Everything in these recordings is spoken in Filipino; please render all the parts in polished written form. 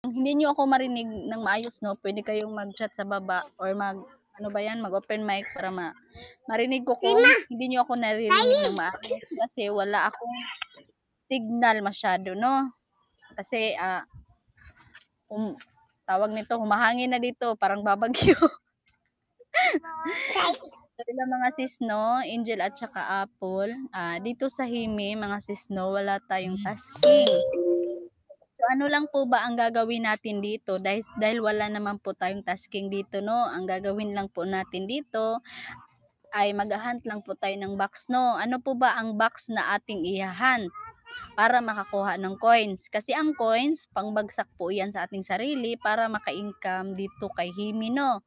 hindi niyo ako marinig ng maayos, no, pwede kayong mag-chat sa baba or ano ba yan, mag-open mic para marinig ko kung hindi niyo ako naririnig ng maayos kasi wala akong signal masyado, no? Kasi, tawag nito, humahangin na dito, parang babagyo. Sila mga sis, no, Angel at saka Apple, dito sa Himi, mga sis, no, wala tayong tasking. So, ano lang po ba ang gagawin natin dito? Dahil wala naman po tayong tasking dito, no? Ang gagawin lang po natin dito ay mag-hunt lang po tayo ng box, no? Ano po ba ang box na ating i-hunt para makakuha ng coins? Kasi ang coins, pangbagsak po yan sa ating sarili para maka-income dito kay Himi, no?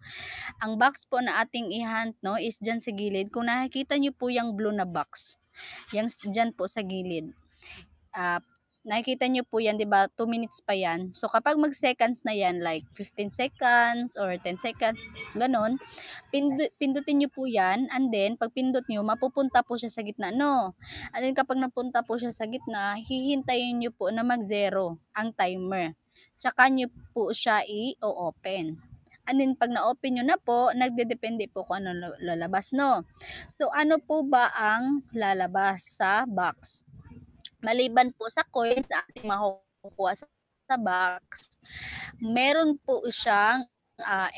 Ang box po na ating i-hunt, no, is dyan sa gilid. Kung nakikita nyo po yung blue na box, yung dyan po sa gilid. Nakikita nyo po yan, di ba? 2 minutes pa yan. So, kapag mag-seconds na yan, like 15 seconds or 10 seconds, ganun, pindutin nyo po yan, and then, pag pindot nyo, mapupunta po siya sa gitna, no? And then, kapag napunta po siya sa gitna, hihintayin nyo po na mag-zero ang timer. Tsaka nyo po siya i-open. And then, pag na-open nyo na po, nagdedepende po kung ano lalabas, no? So, ano po ba ang lalabas sa box? Maliban po sa coins na ating makukuha sa box, meron po siyang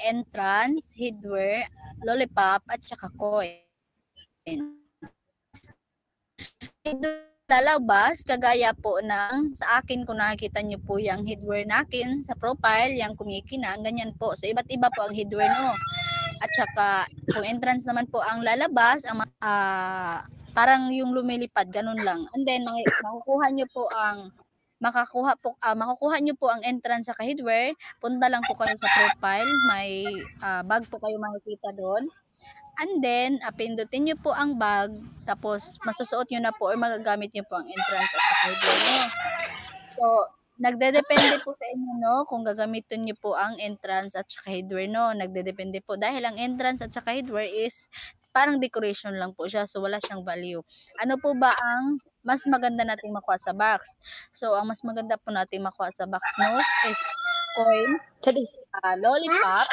entrance, hardware, lollipop, at saka coins. Lalabas, kagaya po ng sa akin, kung nakikita nyo po yung hardware nakin sa profile, yung kumikinang, ganyan po. So, iba't iba po ang hardware, no? At saka, kung entrance naman po ang lalabas, ang parang yung lumilipad, ganun lang. And then, makukuha nyo po ang entrance sa hardware. Punta lang po kayo sa profile, may bag po kayo makikita doon. And then, pindutin nyo po ang bag, tapos masusuot nyo na po or magagamit nyo po ang entrance at saka hardware nyo. So, nagdedepende po sa inyo, no, kung gagamitin nyo po ang entrance at saka hardware, no. Nagdedepende po dahil ang entrance at saka hardware is parang decoration lang po siya, so wala siyang value. Ano po ba ang mas maganda nating makuha sa box? So, ang mas maganda po nating makuha sa box, no, is coin, lollipop.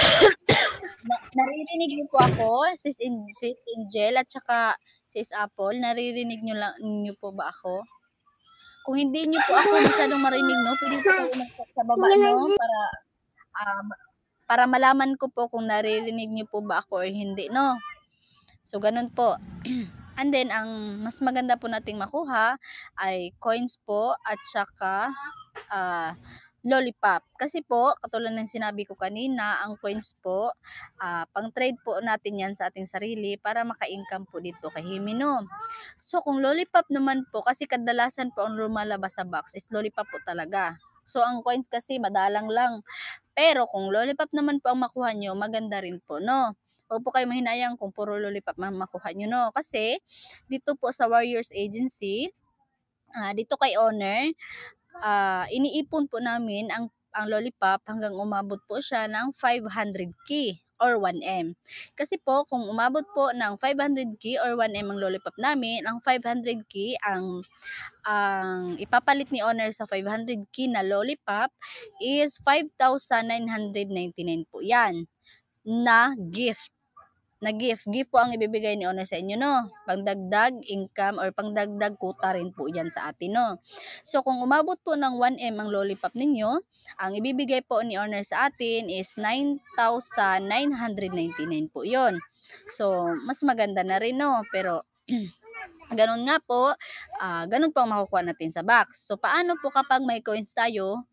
Naririnig niyo po ako, sis Angel at saka sis Apple, naririnig niyo po ba ako? Kung hindi niyo po ako masyadong marinig, no, pwede po kayo mag-chat sa baba, no, para malaman ko po kung naririnig niyo po ba ako or hindi, no. So, ganun po. And then, ang mas maganda po nating makuha ay coins po at saka lollipop. Kasi po, katulad ng sinabi ko kanina, ang coins po, pang trade po natin yan sa ating sarili para maka-income po dito kay Himino. So, kung lollipop naman po, kasi kadalasan po ang lumalabas sa box is lollipop po talaga. So, ang coins kasi madalang lang. Pero kung lollipop naman po ang makuha nyo, maganda rin po, no? Huwag po kayo mahinayang kung puro lollipop man makuha nyo, no? Kasi, dito po sa Warriors Agency, dito kay owner, iniipon po namin ang lollipop hanggang umabot po siya ng 500k or 1M. Kasi po, kung umabot po ng 500k or 1M ang lollipop namin, ang 500k ang ipapalit ni owner sa 500k na lollipop is 5,999 po yan na gift. Gift po ang ibibigay ni owner sa inyo, no? Pangdagdag income or pangdagdag kuta rin po yan sa atin, no? So, kung umabot po ng 1M ang lollipop ninyo, ang ibibigay po ni owner sa atin is 9,999 po yon. So, mas maganda na rin, no? Pero, ganun nga po, ganun po ang makukuha natin sa box. So, paano po kapag may coins tayo,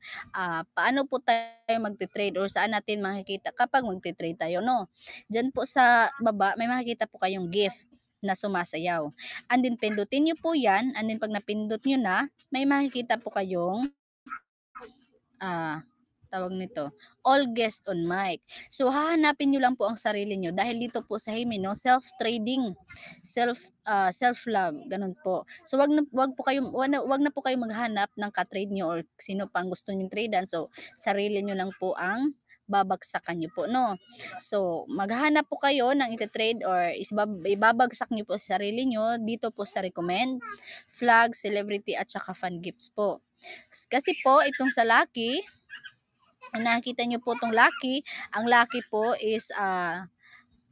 paano po tayo magte-trade or saan natin makikita kapag magte-trade tayo, no? Diyan po sa baba, may makikita po kayong gift na sumasayaw. And then, pindutin nyo po yan. And then, pag napindot nyo na, may makikita po kayong tawag nito, all guest on mic. So, hahanapin nyo lang po ang sarili nyo dahil dito po sa Himi, no, self-trading, self-love, ganun po. So, wag na po kayo maghanap ng ka-trade nyo or sino pang gusto nyo tradean. So, sarili nyo lang po ang babagsakan nyo po, no. So, maghahanap po kayo ng iti-trade or ibabagsak nyo po sa sarili nyo dito po sa recommend, flag, celebrity, at saka fan gifts po. Kasi po, itong sa Lucky, Kung nakikita nyo po itong lucky, ang lucky po is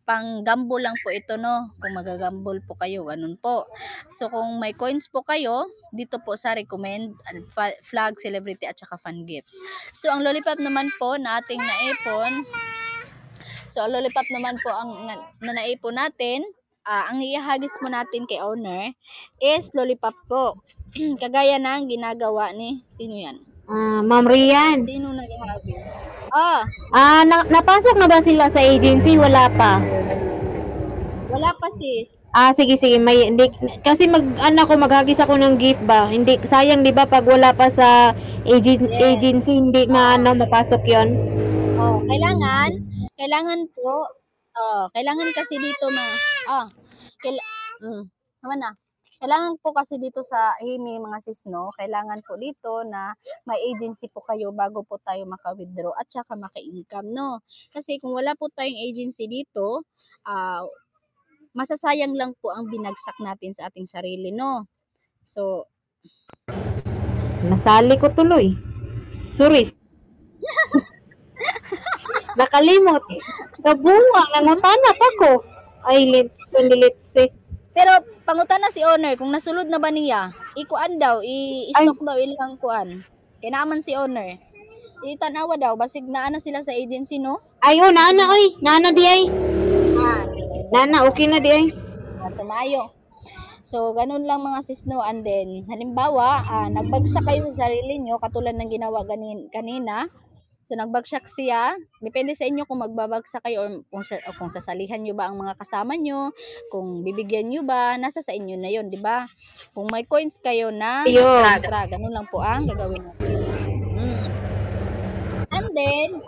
pang gamble lang po ito, no? Kung magagamble po kayo, ganun po. So, kung may coins po kayo, dito po sa recommend, flag, celebrity, at saka fun gifts. So, ang lollipop naman po na ating naipon, ang naipon natin, ang ihahagis po natin kay owner is lollipop po. Kagaya ng ginagawa ni, sino yan? Ma'am Rian. Sino nang ihagis? Napasok na ba sila sa agency? Wala pa. Wala pa sis. Sige, kasi maghagis ako ng gift ba? Hindi, sayang 'di ba pag wala pa sa agency, hindi mapasok 'yon. Kailangan kasi dito kailangan po kasi dito sa HIMI mga sis, no? Kailangan po dito na may agency po kayo bago po tayo maka-withdraw at saka maka-income, no? Kasi kung wala po tayong agency dito, masasayang lang po ang binagsak natin sa ating sarili, no? So, nasali ko tuloy. Sorry. Nakalimot. Kabunga, nangutanap ako. Ay, litsi. Pero pangutan na si owner kung nasulod na ba niya. Ikuan daw, i-stock daw ilang kuan. Kaya naman si owner. Itanawa daw, basig na sila sa agency, no? Ayo, nana di ay. Nana, okay na di ay. Sumayo. So, ganun lang mga sis, no? And then, halimbawa, nagbagsak kayo sa sarili nyo, katulad ng ginawa kanina. So, nagbagsak siya. Depende sa inyo kung magbabagsak kayo or kung sasalihan nyo ba ang mga kasama nyo, kung bibigyan nyo ba, nasa sa inyo na yon, di ba? Kung may coins kayo na extra, ganun lang po ang gagawin natin. And then,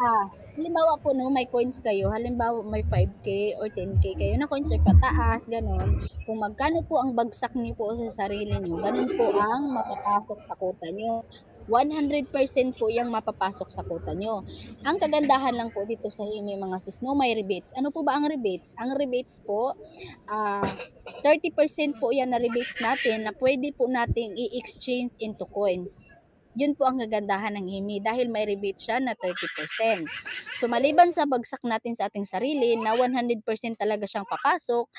halimbawa po, no, may coins kayo, halimbawa may 5K or 10K kayo na coins or pataas, ganun. Kung magkano po ang bagsak niyo po sa sarili niyo, ganun po ang mapapasok sa quota niyo. 100% po yung mapapasok sa quota nyo. Ang kagandahan lang po dito sa HIMI mga sis, no, may rebates. Ano po ba ang rebates? Ang rebates po, 30% po yan na rebates natin na pwede po nating i-exchange into coins. Yun po ang kagandahan ng HIMI dahil may rebate siya na 30%. So, maliban sa bagsak natin sa ating sarili na 100% talaga siyang papasok,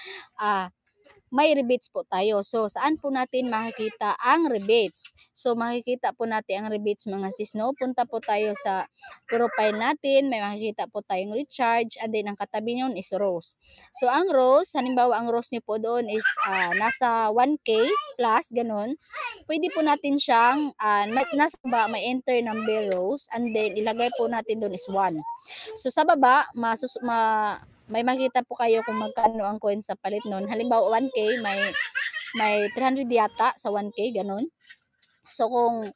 may rebates po tayo. So, saan po natin makikita ang rebates? So, makikita po natin ang rebates mga sis, no? Punta po tayo sa profile natin. May makikita po tayong recharge. And then, ang katabi nyon is Rose. So, ang Rose, halimbawa, ang Rose niyo po doon is nasa 1K plus, ganun. Pwede po natin siyang, may enter number Rose. And then, ilagay po natin doon is 1. So, sa baba, may makita po kayo kung magkano ang coin sa palit nun. Halimbawa 1K, may 300 yata sa 1K, ganun. So kung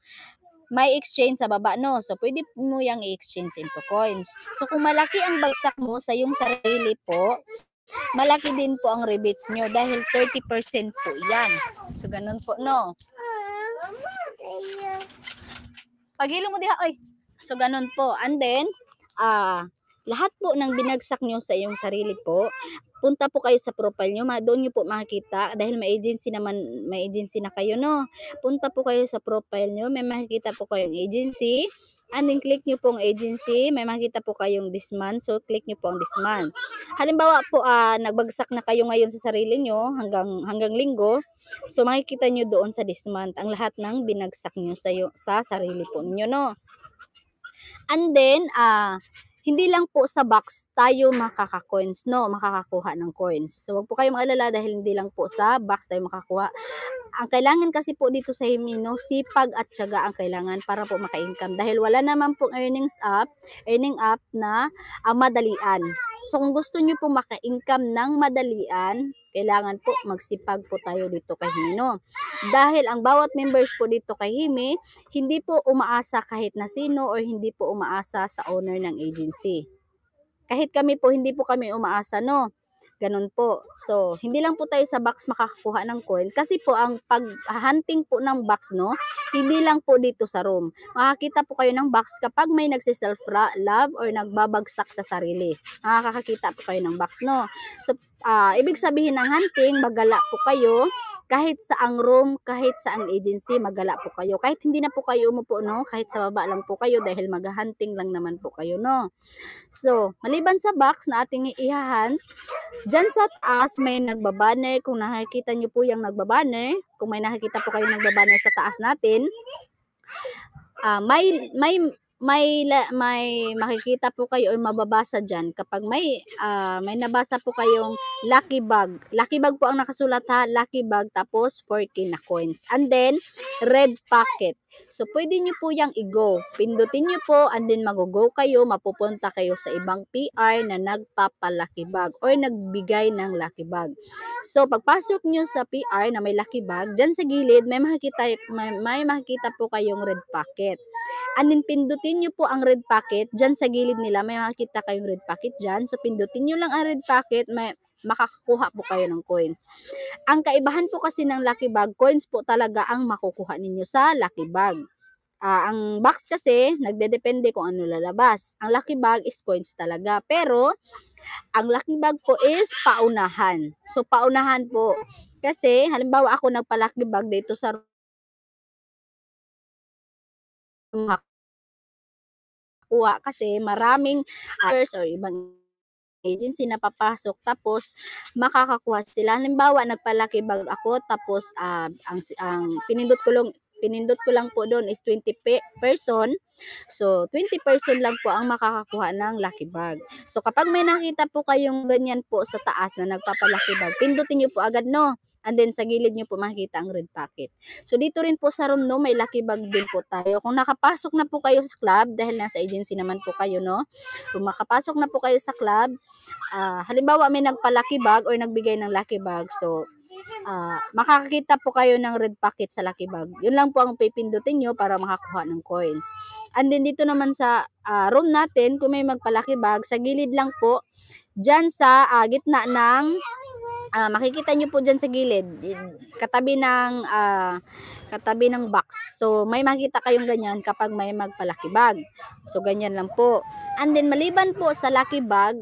may exchange sa baba, no? So pwede mo yang i-exchange into coins. So kung malaki ang bagsak mo sa yung sarili po, malaki din po ang rebates nyo dahil 30% po yan. So ganun po, no? Paghilo mo diha, oy. So ganun po. And then, lahat po ng binagsak nyo sa iyong sarili po, punta po kayo sa profile nyo, doon nyo po makikita, dahil may agency na kayo, no? Punta po kayo sa profile nyo, may makikita po kayong agency, and then click nyo po ang agency, may makikita po kayong this month, so click nyo po ang this month. Halimbawa po, nagbagsak na kayo ngayon sa sarili nyo, hanggang linggo, so makikita nyo doon sa this month, ang lahat ng binagsak nyo sa sarili po ninyo, no? And then, hindi lang po sa box tayo makaka-coins, no? Makakakuha ng coins. So, wag po kayo mag-alala dahil hindi lang po sa box tayo makakuha. Ang kailangan kasi po dito sa HIMI, no, sipag at tiyaga ang kailangan para po maka-income. Dahil wala naman pong earning app na madalian. So, kung gusto nyo po maka-income ng madalian, kailangan po magsipag po tayo dito kay HIMI, no? Dahil ang bawat members po dito kay HIMI, hindi po umaasa kahit na sino or hindi po umaasa sa owner ng agency. Kahit kami po, hindi po kami umaasa, no? Ganun po. So, hindi lang po tayo sa box makakakuha ng coins. Kasi po, ang pag-hunting po ng box, no? Hindi lang po dito sa room. Makakita po kayo ng box kapag may nagsiself-love or nagbabagsak sa sarili. Makakakita po kayo ng box, no? So, ibig sabihin ng hunting, magala po kayo kahit saang room, kahit saang agency, magala po kayo. Kahit hindi na po kayo umupo, no? Kahit sa baba lang po kayo dahil maghahunting lang naman po kayo, no? So, maliban sa box na ating iihahan, dyan sa taas may nagbabanner. Kung nakikita nyo po yung nagbabanner, kung may nakikita po kayo nagbabanner sa taas natin, may makikita po kayo or mababasa diyan kapag may nabasa po kayong lucky bag. Lucky bag po ang nakasulat ha, lucky bag tapos 4K na coins. And then red packet. So pwede niyo po yang i-go. Pindutin niyo po and then mag-go kayo, mapupunta kayo sa ibang PR na nagpapa-lucky bag or nagbigay ng lucky bag. So pagpasok niyo sa PR na may lucky bag, diyan sa gilid may makikita po kayong red packet. And then pindutin nyo po ang red packet, dyan sa gilid nila may makikita kayong red packet dyan. So pindutin nyo lang ang red packet, may makakakuha po kayo ng coins. Ang kaibahan po kasi ng lucky bag, coins po talaga ang makukuha ninyo sa lucky bag. Ang box kasi, nagdedepende kung ano lalabas. Ang lucky bag is coins talaga. Pero, ang lucky bag po is paunahan. So, paunahan po. Kasi, halimbawa ako nagpa-lucky bag dito sa kuha kasi maraming others or ibang agency na papasok tapos makakakuha sila. Halimbawa, nagpa-lucky bag ako tapos ang pinindot ko lang po doon is 20 person. So, 20 person lang po ang makakakuha ng lucky bag. So, kapag may nakita po kayong ganyan po sa taas na nagpapa-lucky bag, pindutin nyo po agad, no? And then, sa gilid nyo po makikita ang red packet. So, dito rin po sa room, no, may lucky bag din po tayo. Kung nakapasok na po kayo sa club, dahil nasa agency naman po kayo, no? Kung makapasok na po kayo sa club, halimbawa may nagpa-lucky bag or nagbigay ng lucky bag, so, makakakita po kayo ng red packet sa lucky bag. Yun lang po ang pipindutin nyo para makakuha ng coins. And then, dito naman sa room natin, kung may magpa-lucky bag, sa gilid lang po, dyan sa gitna ng makikita nyo po dyan sa gilid, katabi ng box. So, may makita kayong ganyan kapag may magpa-lucky bag. So, ganyan lang po. And then, maliban po sa lucky bag,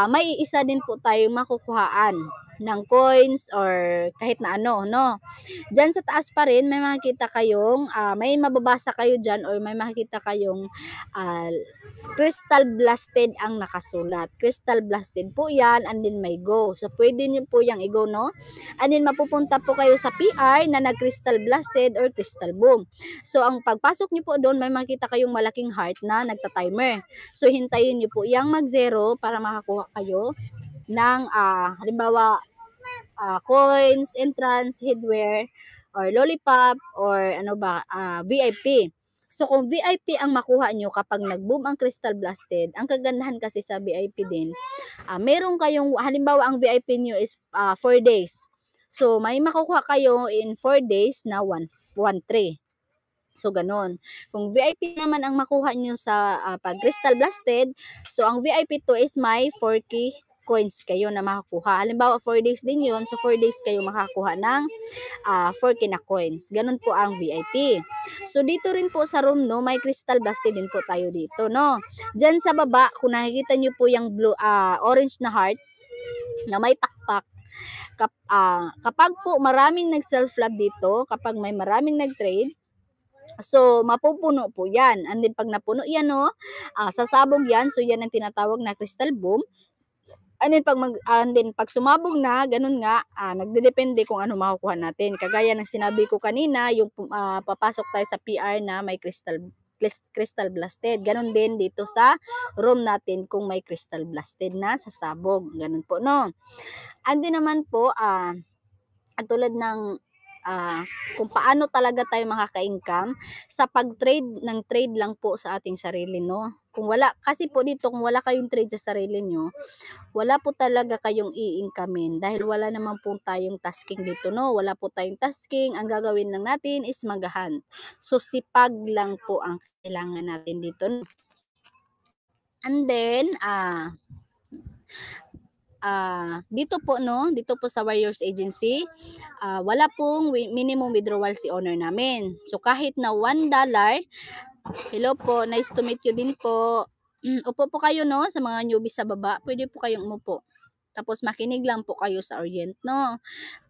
may isa din po tayong makukuhaan ng coins or kahit na ano, no? Dyan sa taas pa rin, may makikita kayong, may mababasa kayo dyan or may makikita kayong Crystal Blasted ang nakasulat. Crystal Blasted po yan and then may go. So, pwede nyo po yung i-go, no? And then, mapupunta po kayo sa PR na nag-Crystal Blasted or Crystal Boom. So, ang pagpasok nyo po doon, may makita kayong malaking heart na nagta-timer. So, hintayin nyo po yung mag-zero para makakuha kayo ng, halimbawa, coins, entrance, headwear, or lollipop, or VIP. So, kung VIP ang makuha nyo kapag nag-boom ang Crystal Blasted, ang kagandahan kasi sa VIP din, meron kayong, halimbawa, ang VIP nyo is 4 days. So, may makukuha kayo in 4 days na 1-3. So, ganun. Kung VIP naman ang makuha nyo sa pag Crystal Blasted, so, ang VIP to is may 4K coins kayo na makakuha. Halimbawa, 4 days din yun. So, 4 days kayo makakuha ng 4K na coins. Ganun po ang VIP. So, dito rin po sa room, no, may Crystal Blasted din po tayo dito, no. Diyan sa baba, kung nakikita nyo po yung blue, orange na heart na may pakpak, kapag po maraming nag-self-love dito, kapag may maraming nag-trade, so, mapupuno po yan. And then, pag napuno yan, no, sasabog yan. So, yan ang tinatawag na Crystal Boom. And then, pag sumabog na, ganun nga, nagdedepende kung ano makukuha natin. Kagaya ng sinabi ko kanina, yung papasok tayo sa PR na may Crystal Blasted. Ganun din dito sa room natin kung may Crystal Blasted na sasabog. Ganun po, no? And then naman po, tulad ng kung paano talaga tayo makaka-income sa pag-trade ng trade lang po sa ating sarili, no? Kung wala, kasi po dito, kung wala kayong trade sa sarili nyo, wala po talaga kayong i-incomein dahil wala naman po tayong tasking dito, no? Wala po tayong tasking. Ang gagawin lang natin is mag-hunt. So, sipag lang po ang kailangan natin dito, no? And then, dito po, no, dito po sa Warriors Agency, wala pong minimum withdrawal si owner namin. So, kahit na $1, hello po, nice to meet you din po. Upo po kayo, no, sa mga newbies sa baba, pwede po kayong umupo. Tapos, makinig lang po kayo sa Orient, no.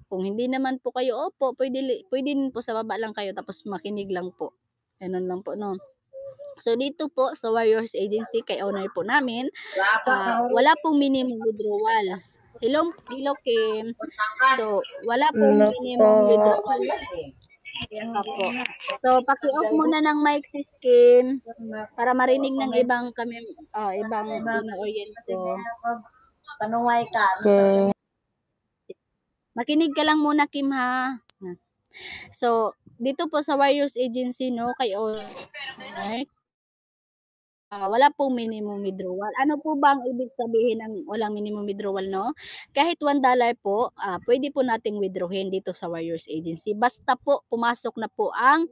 Kung hindi naman po kayo, opo, pwede din po sa baba lang kayo tapos makinig lang po. Ganun lang po, no? So, dito po sa Warriors Agency, kay owner po namin, wala pong minimum withdrawal. Hello, Kim. So, wala pong minimum withdrawal. Opo. So, paki-off muna ng mic si Kim para marinig ng ibang ina-orient ko. Panuway ka. Okay. Makinig ka lang muna, Kim, ha? So, dito po sa Warriors Agency, no, kay owner, wala pong minimum withdrawal. Ano po ba ang ibig sabihin ng walang minimum withdrawal, no? Kahit $1 po, pwede po nating withdrawin dito sa Warriors Agency. Basta po, pumasok na po ang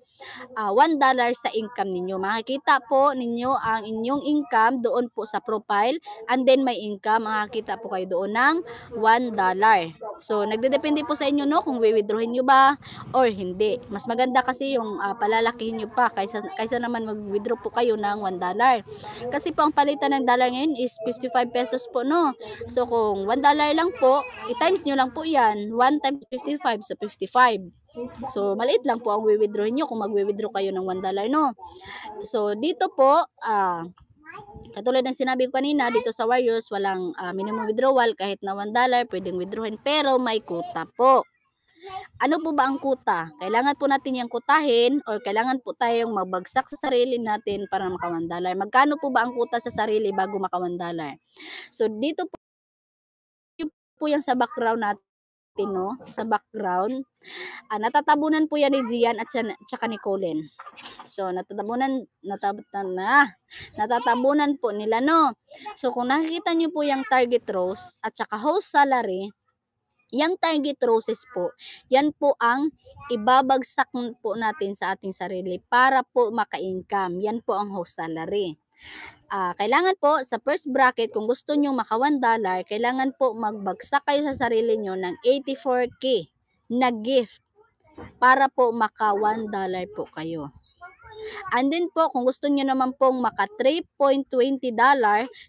$1 sa income ninyo. Makikita po ninyo ang inyong income doon po sa profile, and then may income, makikita po kayo doon ng $1. So, nagdedepende po sa inyo, no, kung withdrawin nyo ba or hindi. Mas maganda kasi yung palalakihin nyo pa kaysa naman mag-withdraw po kayo ng $1. Kasi po ang palitan ng dollar ngayon is 55 pesos po, no. So, kung $1 lang po, i-times nyo lang po yan. 1 times 55, so 55. So, maliit lang po ang withdrawin nyo kung mag-withdraw kayo ng $1, no. So, dito po, katulad ng sinabi ko kanina, dito sa Warriors, walang minimum withdrawal. Kahit na $1, pwedeng withdrawin, pero may quota po. Ano po ba ang kuta? Kailangan po natin yung kutahin or kailangan po tayong magbagsak sa sarili natin para maka $1. Magkano po ba ang kuta sa sarili bago maka $1? So, dito po yung sa background natin, no? Sa background. Natatabunan po yan ni Zian at saka ni Colin. So, natatabunan po nila, no? So, kung nakikita nyo po yung target rows at saka host salary, yung target rows po, yan po ang ibabagsak po natin sa ating sarili para po maka-income. Yan po ang host salary. Kailangan po sa first bracket, kung gusto nyo maka $1, kailangan po magbagsak kayo sa sarili nyo ng 84K na gift para po maka $1 po kayo. And then po, kung gusto nyo naman pong maka $3.20,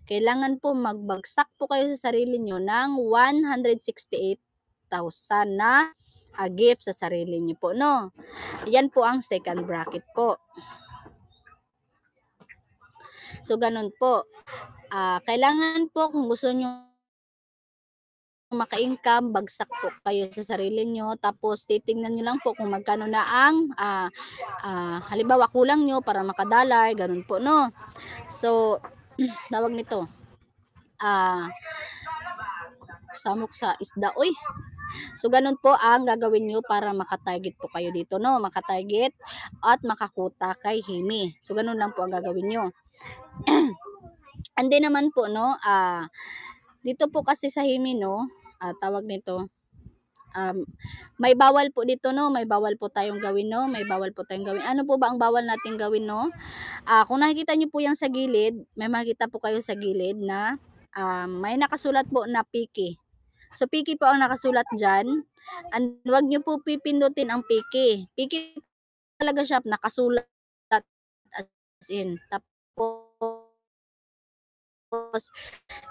kailangan po magbagsak po kayo sa sarili nyo ng 168,000 na gift sa sarili nyo po, no? Yan po ang second bracket po. So, ganun po. Kailangan po, kung gusto nyo maka-income, bagsak po kayo sa sarili nyo. Tapos, titingnan nyo lang po kung magkano na ang, halimbawa, kulang nyo para makadalar. Ganun po, no? So, tawag nito. Samok sa isda, oy. So, ganun po ang gagawin nyo para makatarget po kayo dito, no? Makatarget at makakuta kay Himi. So, ganun lang po ang gagawin nyo. And then naman po, no, dito po kasi sa Himi, no, tawag nito, may bawal po dito, no, may bawal po tayong gawin, no, may bawal po tayong gawin. Ano po ba ang bawal nating gawin, no? Kung nakikita nyo po yung sa gilid, may makikita po kayo sa gilid na may nakasulat po na Piki. So, Piki po ang nakasulat dyan. And wag nyo po pipindutin ang Piki. Piki talaga siya nakasulat as in. Tapos,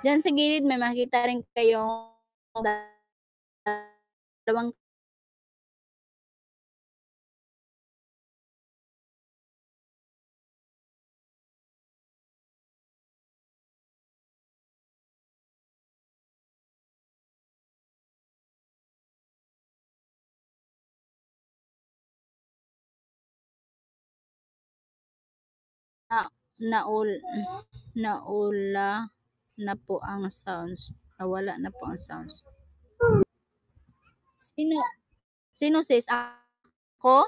dyan sa gilid may makikita rin kayong dalawang naula na po ang sounds. Nawala na po ang sounds. Sino sis? Ako?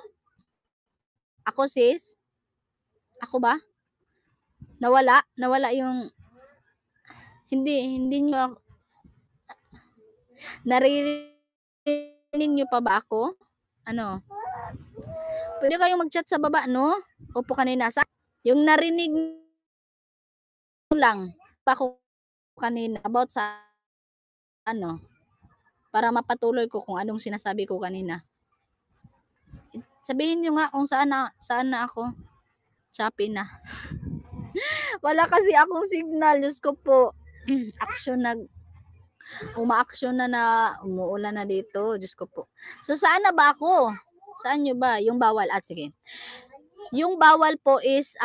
Ako sis? Ako ba? Nawala yung hindi nyo naririnig nyo pa ba ako? Ano? Pwede kayong mag-chat sa baba, no? Opo kanina sa yung narinig lang pa ko kanina about sa ano para mapatuloy ko kung anong sinasabi ko kanina. Sabihin nyo nga kung saan na ako. Choppy na. Wala kasi akong signal. Diyos ko po. Action umaaksyon na umuulan na dito. Diyos ko po. So, saan na ba ako? Saan nyo ba? Yung bawal. At sige. Yung bawal po is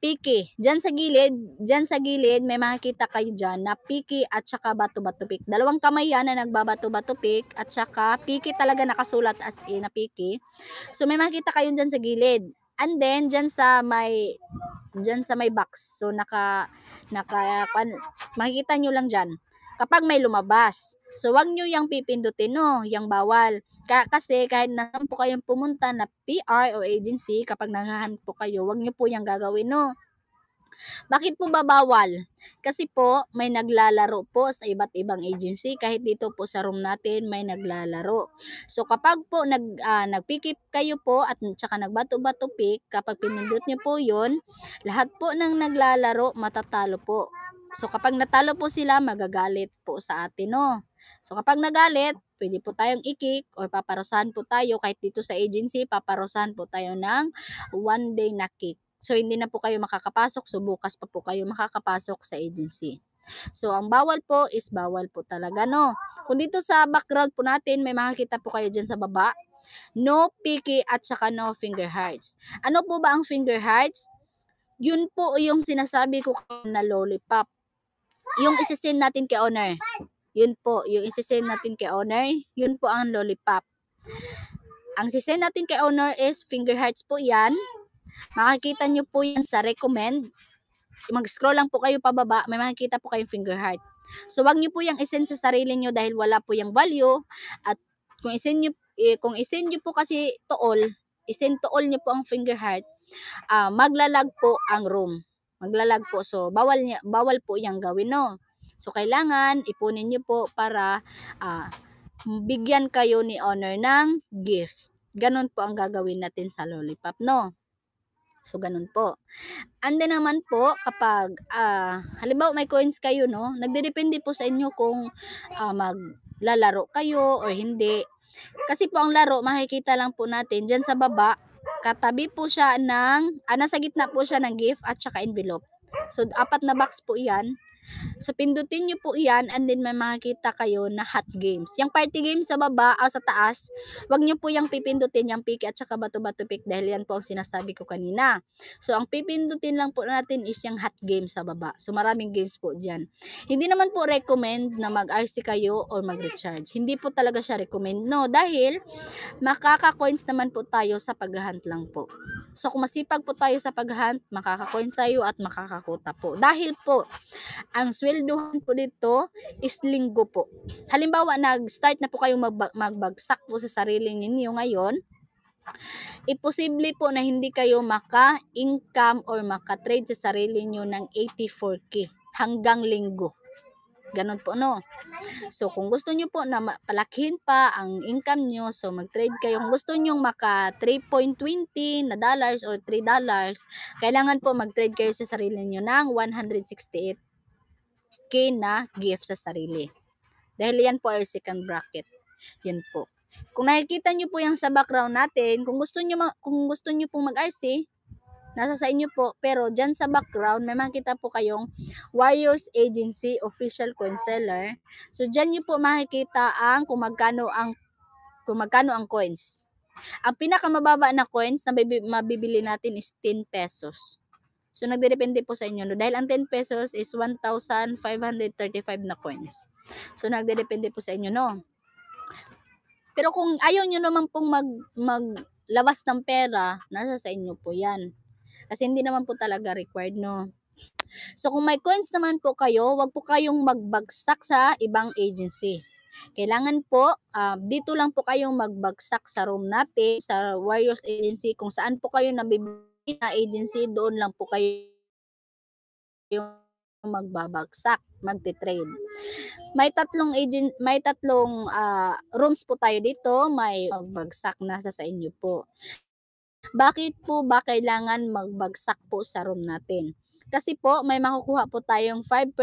piki. Diyan sa gilid may makikita kayo diyan na piki at saka bato-bato pick. Dalawang kamay yan na nagbabato-bato pick at saka piki talaga nakasulat as in na piki. So may makikita kayo diyan sa gilid. And then diyan sa may box. So makikita nyo lang diyan kapag may lumabas. So, wag nyo yung pipindutin, no? Yung bawal. Kasi kahit naman po kayong pumunta na PR o agency, kapag naghahanap po kayo, wag nyo po yung gagawin, no? Bakit po ba bawal? Kasi po, may naglalaro po sa iba't ibang agency. Kahit dito po sa room natin, may naglalaro. So, kapag po nagpikip kayo po at saka nagbato-bato pick, kapag pinindot nyo po yun, lahat po ng naglalaro, matatalo po. So, kapag natalo po sila, magagalit po sa atin, no? So, kapag nagalit, pwede po tayong i-kick or paparusahan po tayo. Kahit dito sa agency, paparusahan po tayo ng 1 day na kick. So, hindi na po kayo makakapasok. So, bukas pa po kayo makakapasok sa agency. So, ang bawal po is bawal po talaga, no? Kung dito sa background po natin, may makikita po kayo dyan sa baba. No picky at saka no finger hearts. Ano po ba ang finger hearts? Yun po yung sinasabi ko na lollipop. Yung isisend natin kay owner. Yun po, yung isisend natin kay owner, yun po ang lollipop. Ang sisend natin kay owner is finger hearts po yan. Makikita nyo po yan sa recommend. Mag-scroll lang po kayo pababa, may makikita po kayong finger heart. So, wag nyo po yung isend sa sarili nyo dahil wala po yung value. At kung isend nyo po kasi to all, isend to all nyo po ang finger heart, maglalag po ang room. Maglalag po. So, bawal po yung gawin, no? So, kailangan ipunin nyo po para bigyan kayo ni owner ng gift. Ganon po ang gagawin natin sa lollipop, no? So, ganun po. And then naman po, kapag, halimbawa may coins kayo, no? Nagdedepende po sa inyo kung maglalaro kayo or hindi. Kasi po ang laro, makikita lang po natin dyan sa baba, katabi po siya nasa gitna po siya ng gift at saka envelope. So, 4 na box po yan. So, pindutin nyo po yan and then may makikita kayo na hot games. Yung party games sa baba, sa taas, wag nyo po yung pipindutin, yung piki at saka bato-bato pick dahil yan po ang sinasabi ko kanina. So, ang pipindutin lang po natin is yung hot games sa baba. So, maraming games po dyan. Hindi naman po recommend na mag-RC kayo or mag-recharge. Hindi po talaga siya recommend, no? Dahil, makaka-coins naman po tayo sa pag-hunt lang po. So, kung masipag po tayo sa pag-hunt, makaka-coins tayo at makakakuta po. Dahil po, ang sweldohan po dito is linggo po. Halimbawa, nag-start na po kayong magbagsak po sa sarili ninyo ngayon, imposible po na hindi kayo maka-income or maka-trade sa sarili nyo ng 84K hanggang linggo. Ganon po, no? So, kung gusto nyo po na palakihin pa ang income nyo, so mag-trade kayo. Kung gusto nyo maka 3.20 na dollars or $3, kailangan po mag-trade kayo sa sarili nyo ng 168K na gift sa sarili. Dahil yan po ay second bracket. Yan po. Kung nakikita nyo po yung sa background natin, kung gusto nyo pong mag-RC, nasa sa inyo po. Pero dyan sa background, may makikita po kayong Warriors Agency Official Coin Seller. So, dyan nyo po makikita kung magkano ang coins. Ang pinakamababa na coins na mabibili natin is 10 pesos. So, nagdedepende po sa inyo. No? Dahil ang 10 pesos is 1,535 na coins. So, nagdedepende po sa inyo, no? Pero kung ayaw nyo naman pong maglabas ng pera, nasa sa inyo po yan. Kasi hindi naman po talaga required, no? So, kung may coins naman po kayo, wag po kayong magbagsak sa ibang agency. Kailangan po, dito lang po kayong magbagsak sa room natin, sa Warriors Agency. Kung saan po kayo nabibili na agency, doon lang po kayo magbabagsak, magte-trade. May tatlong rooms po tayo dito, may magbagsak, nasa sa inyo po. Bakit po ba kailangan magbagsak po sa room natin? Kasi po, may makukuha po tayong 5%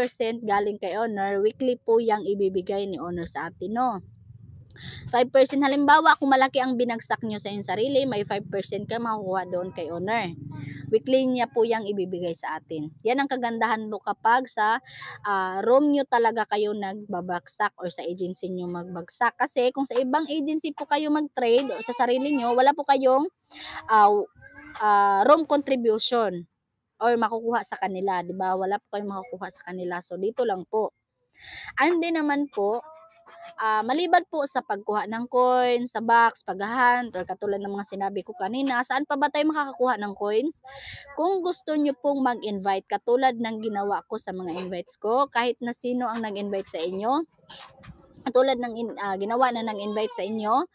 galing kay owner. Weekly po yung ibibigay ni owner sa atin, no? 5% halimbawa, kung malaki ang binagsak nyo sa iyong sarili, may 5% ka makukuha doon kay owner. Weekly niya po yung ibibigay sa atin. Yan ang kagandahan mo kapag sa room nyo talaga kayo nagbabagsak or sa agency nyo magbagsak. Kasi kung sa ibang agency po kayo mag-trade o sa sarili nyo, wala po kayong room contribution or makukuha sa kanila, 'di ba? Wala po kayong makukuha sa kanila. So dito lang po. And then naman po, maliban po sa pagkuha ng coins, sa box, paghahunt, or katulad ng mga sinabi ko kanina, saan pa ba tayo makakakuha ng coins? Kung gusto nyo pong mag-invite, katulad ng ginawa ko sa mga invites ko, kahit na sino ang nag-invite sa inyo, katulad ng ginawa na ng invite sa inyo,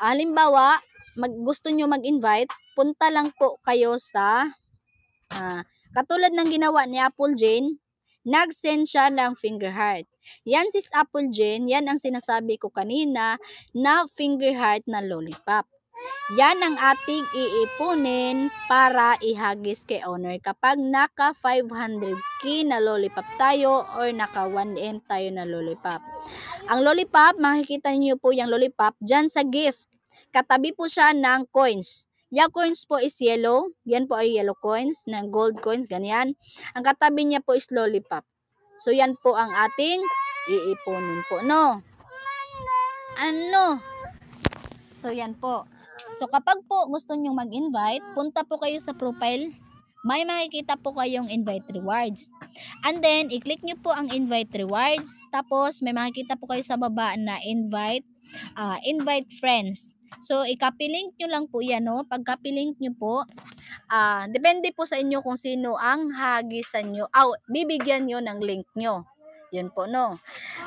halimbawa, gusto nyo mag-invite, punta lang po kayo sa, katulad ng ginawa ni Apple Jane, nag-send siya ng finger heart. Yan sis Apple Jane, yan ang sinasabi ko kanina na finger heart na lollipop. Yan ang ating iipunin para ihagis kay owner kapag naka 500k na lollipop tayo or naka 1M tayo na lollipop. Ang lollipop, makikita niyo po yung lollipop dyan sa gift. Katabi po siya ng coins. Yung coins po is yellow. Yan po ay yellow coins, na gold coins, ganyan. Ang katabi niya po is lollipop. So, yan po ang ating iipunin po, no? Ano? So, yan po. So, kapag po gusto nyo mag-invite, punta po kayo sa profile. May makikita po kayong invite rewards. And then, i-click nyo po ang invite rewards. Tapos, may makikita po kayo sa baba na invite friends. So, i-copy link nyo lang po yan, no? Pag copy link nyo po, depende po sa inyo kung sino ang hagisan nyo. Bibigyan nyo ng link nyo. Yun po, no?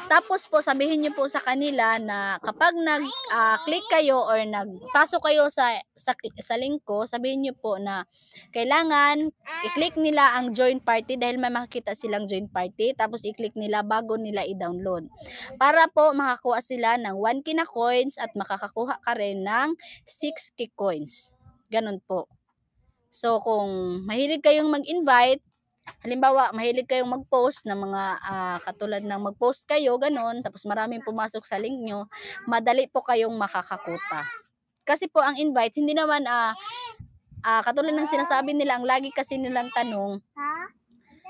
Tapos po, sabihin nyo po sa kanila na kapag nag-click kayo or nagpasok kayo sa link ko, sabihin nyo po na kailangan i-click nila ang join party dahil may makikita silang join party. Tapos i-click nila bago nila i-download. Para po makakuha sila ng 1k na coins at makakakuha ka rin ng 6k coins. Ganun po. So, kung mahilig kayong mag-invite, halimbawa, mahilig kayong mag-post ng mga katulad ng mag-post kayo, ganun, tapos maraming pumasok sa link nyo, madali po kayong makakakuta. Kasi po ang invite, hindi naman katulad ng sinasabi nila, ang lagi kasi nilang tanong,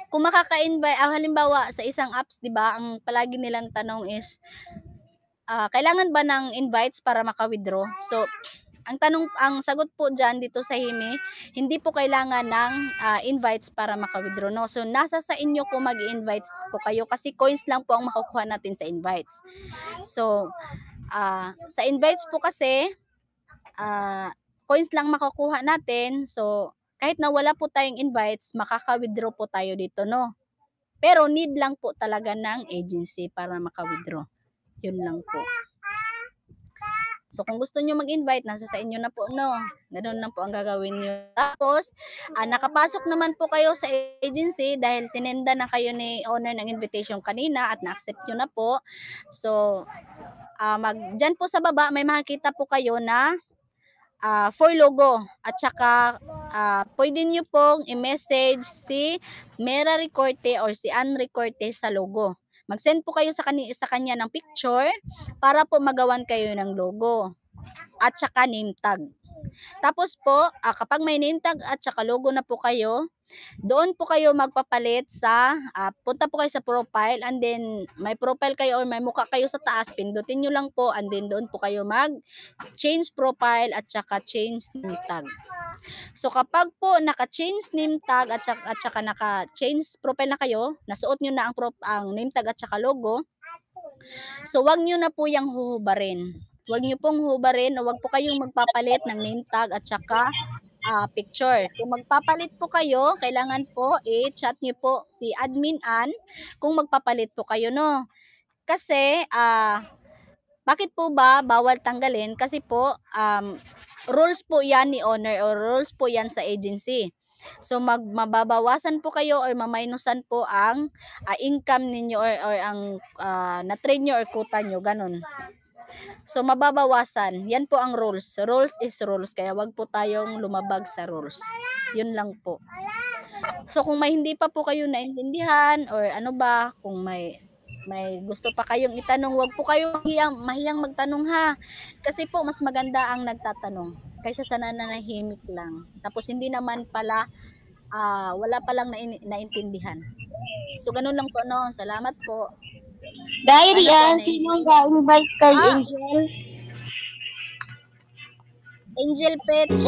kung makaka-invite, halimbawa sa isang apps, di ba, ang palagi nilang tanong is, kailangan ba ng invites para maka-withdraw? So, ang sagot po dyan dito sa Himi, hindi po kailangan ng invites para maka-withdraw, no? So, nasa sa inyo kung mag-invites po kayo kasi coins lang po ang makukuha natin sa invites. So, sa invites po kasi, coins lang makukuha natin. So, kahit na wala po tayong invites, makaka-withdraw po tayo dito, no? Pero need lang po talaga ng agency para maka-withdraw. Yun lang po. So, kung gusto nyo mag-invite, nasa sa inyo na po, no? Ganun lang po ang gagawin nyo. Tapos, nakapasok naman po kayo sa agency dahil sinenda na kayo ni owner ng invitation kanina at na-accept nyo na po. So, dyan po sa baba, may makikita po kayo na for logo. At saka, pwede nyo pong i-message si Mera Recorte or si Ann Recorte sa logo. Mag-send po kayo sa kanya ng picture para po magawan kayo ng logo at saka name tag. Tapos po, kapag may name tag at saka logo na po kayo, doon po kayo magpapalit sa, punta po kayo sa profile and then may profile kayo or may mukha kayo sa taas, pindutin nyo lang po and then doon po kayo mag-change profile at saka change name tag. So, kapag po naka-change name tag at saka naka-change profile na kayo, nasuot nyo na ang name tag at saka logo, so wag nyo na po yung huhubarin. Wag nyo pong huhubarin o wag po kayong magpapalit ng name tag at saka picture. Kung magpapalit po kayo, kailangan po i-chat nyo po si Admin Ann kung magpapalit po kayo, no? Kasi, bakit po ba bawal tanggalin? Kasi po, rules po yan ni owner or rules po yan sa agency. So, mababawasan po kayo or maminusan po ang income ninyo or ang na-trade nyo or quota nyo, ganun. So, mababawasan. Yan po ang rules. Rules is rules. Kaya wag po tayong lumabag sa rules. Yun lang po. So, kung may hindi pa po kayo naintindihan or ano ba, kung may may gusto pa kayong itanong, wag po kayong mahiyang magtanong ha. Kasi po mas maganda ang nagtatanong kaysa sa nananahimik lang. Tapos hindi naman pala wala palang naintindihan. So ganun lang po no. Salamat po. Diary, Ano po, sino ang ga-invite kay Ah. Angel? Angel Pets.